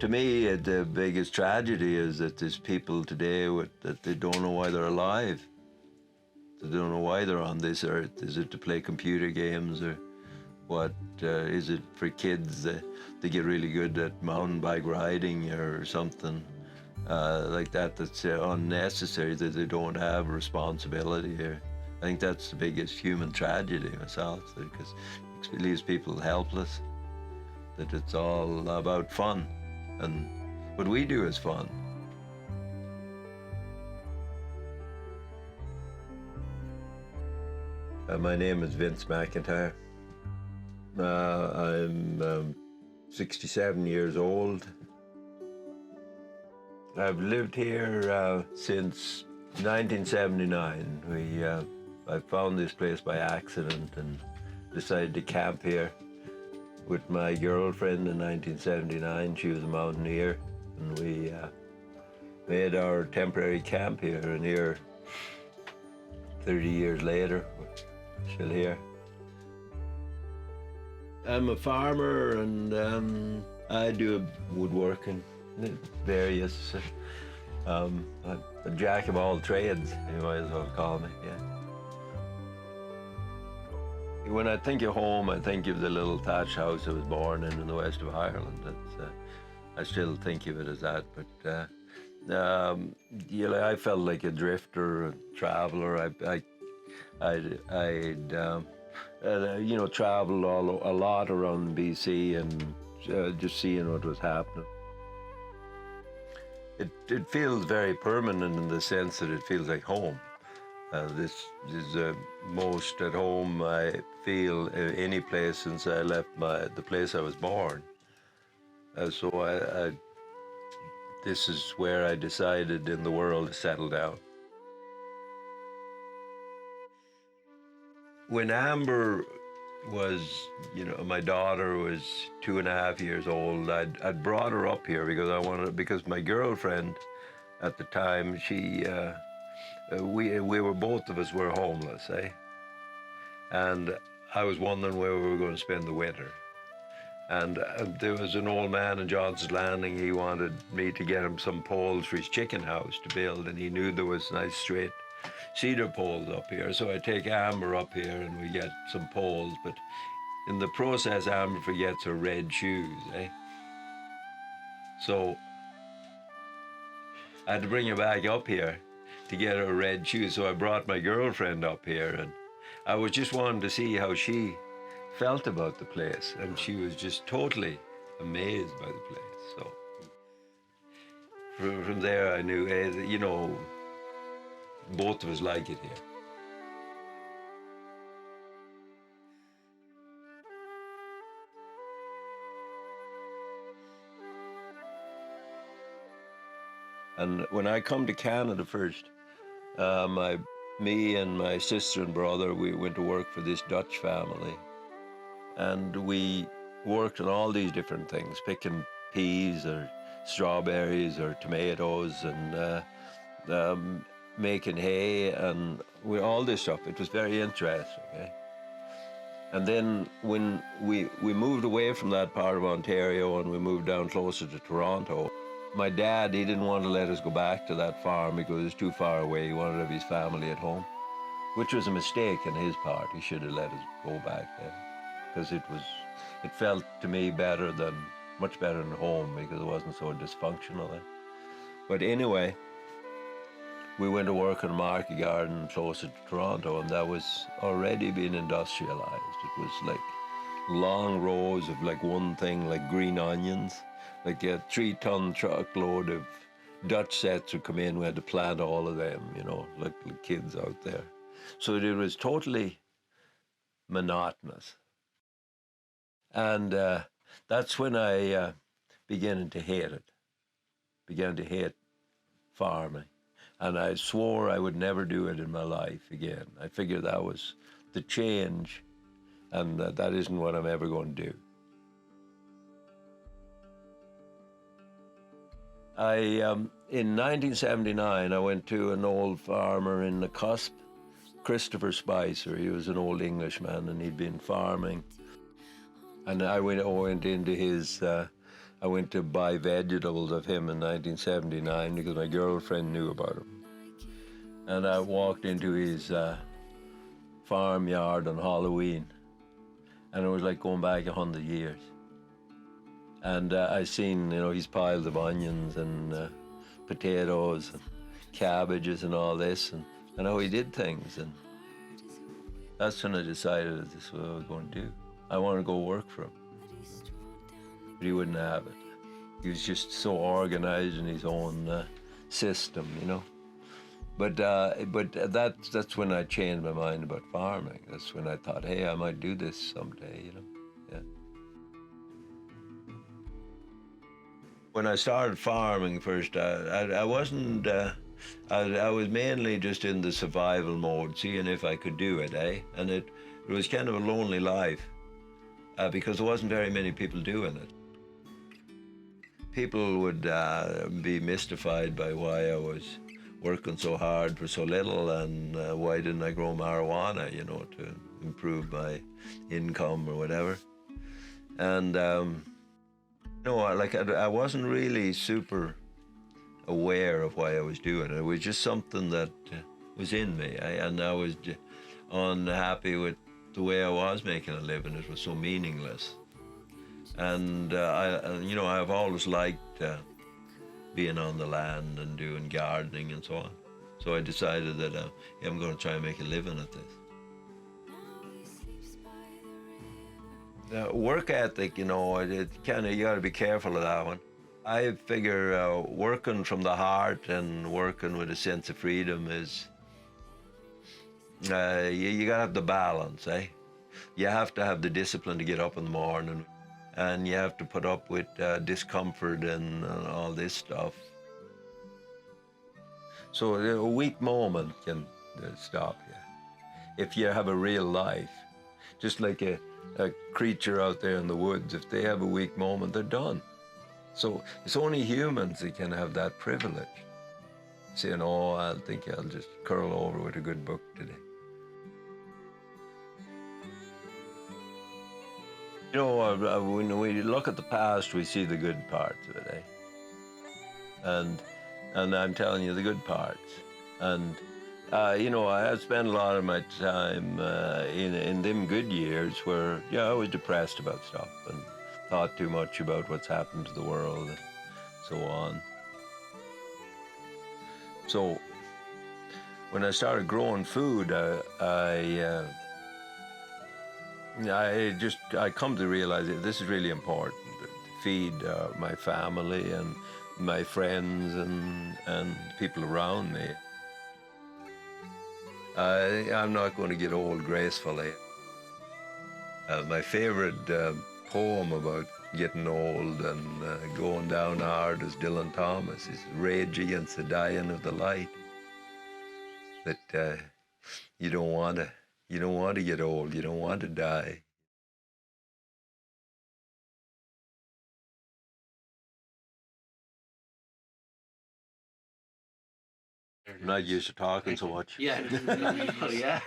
To me, the biggest tragedy is that there's people today that they don't know why they're alive. They don't know why they're on this earth. Is it to play computer games, or what? Is it for kids that they get really good at mountain bike riding or something like that that's unnecessary, that they don't have responsibility? Or I think that's the biggest human tragedy myself, because it leaves people helpless, that it's all about fun. And what we do is fun. My name is Vince McIntyre. I'm 67 years old. I've lived here since 1979. I found this place by accident and decided to camp here with my girlfriend in 1979. She was a mountaineer, and we made our temporary camp here, and here 30 years later, we're still here. I'm a farmer, and I do woodworking, various. I'm a jack of all trades, you might as well call me, yeah. When I think of home, I think of the little thatched house I was born in the west of Ireland. I still think of it as that, but I felt like a drifter, a traveler. I'd traveled a lot around BC and just seeing what was happening. It feels very permanent in the sense that it feels like home. This is the most at home I feel any place since I left the place I was born. So this is where I decided in the world to settle down. When Amber was, my daughter was 2.5 years old, I'd brought her up here because my girlfriend at the time, we were, both of us were homeless, and I was wondering where we were going to spend the winter. And there was an old man in Johnson's Landing. He wanted me to get him some poles for his chicken house to build, and he knew there was nice straight cedar poles up here. So I take Amber up here and we get some poles, but in the process Amber forgets her red shoes, So I had to bring her back up here to get her red shoes. So I brought my girlfriend up here, and I was just wanting to see how she felt about the place, and she was just totally amazed by the place. So from there I knew, both of us like it here. And when I come to Canada first, me and my sister and brother, we went to work for this Dutch family. And we worked on all these different things, picking peas or strawberries or tomatoes, and making hay, and all this stuff. It was very interesting. And then when we moved away from that part of Ontario and we moved down closer to Toronto, my dad, he didn't want to let us go back to that farm because it was too far away. He wanted to have his family at home, which was a mistake on his part. He should have let us go back there, because it felt to me much better than home, because it wasn't so dysfunctional then. But anyway, we went to work in a market garden closer to Toronto, and that was already being industrialized. It was like long rows of like one thing, like green onions, like a 3-ton truckload of Dutch sets would come in. We had to plant all of them, like the kids out there. So it was totally monotonous. And that's when I began to hate farming. And I swore I would never do it in my life again. I figured that was the change, and that isn't what I'm ever going to do. In 1979, I went to an old farmer in the Cusp, Christopher Spicer. He was an old Englishman, and he'd been farming. And I went into his I went to buy vegetables of him in 1979 because my girlfriend knew about him. And I walked into his farmyard on Halloween, and it was like going back 100 years. And I seen, his piles of onions and potatoes and cabbages and all this, and how he did things. And that's when I decided that this is what I was going to do. I wanted to go work for him. But he wouldn't have it. He was just so organized in his own system, But that's when I changed my mind about farming. That's when I thought, hey, I might do this someday, Yeah. When I started farming first, I wasn't. I was mainly just in the survival mode, seeing if I could do it, And it was kind of a lonely life because there wasn't very many people doing it. People would be mystified by why I was working so hard for so little, and why didn't I grow marijuana, to improve my income or whatever. And I wasn't really super aware of why I was doing it. It was just something that was in me, and I was unhappy with the way I was making a living. It was so meaningless. And I've always liked being on the land and doing gardening and so on. So I decided that I'm going to try and make a living at this. Work ethic, it kind of, you got to be careful of that one. I figure working from the heart and working with a sense of freedom is, you got to have the balance, You have to have the discipline to get up in the morning, and you have to put up with discomfort and all this stuff. So a weak moment can stop you. If you have a real life, just like a creature out there in the woods, if they have a weak moment, they're done. So it's only humans that can have that privilege. Saying, oh, I think I'll just curl over with a good book today. When we look at the past, we see the good parts of it, And I'm telling you the good parts. And, I had spent a lot of my time in them good years where, I was depressed about stuff and thought too much about what's happened to the world and so on. So when I started growing food, I come to realize that this is really important, to feed my family and my friends and people around me. I'm not going to get old gracefully. My favorite poem about getting old and going down hard, as Dylan Thomas, is Rage Against the Dying of the Light. That you don't want to get old. You don't want to die. I'm not used to talking so much. Yeah. Yeah.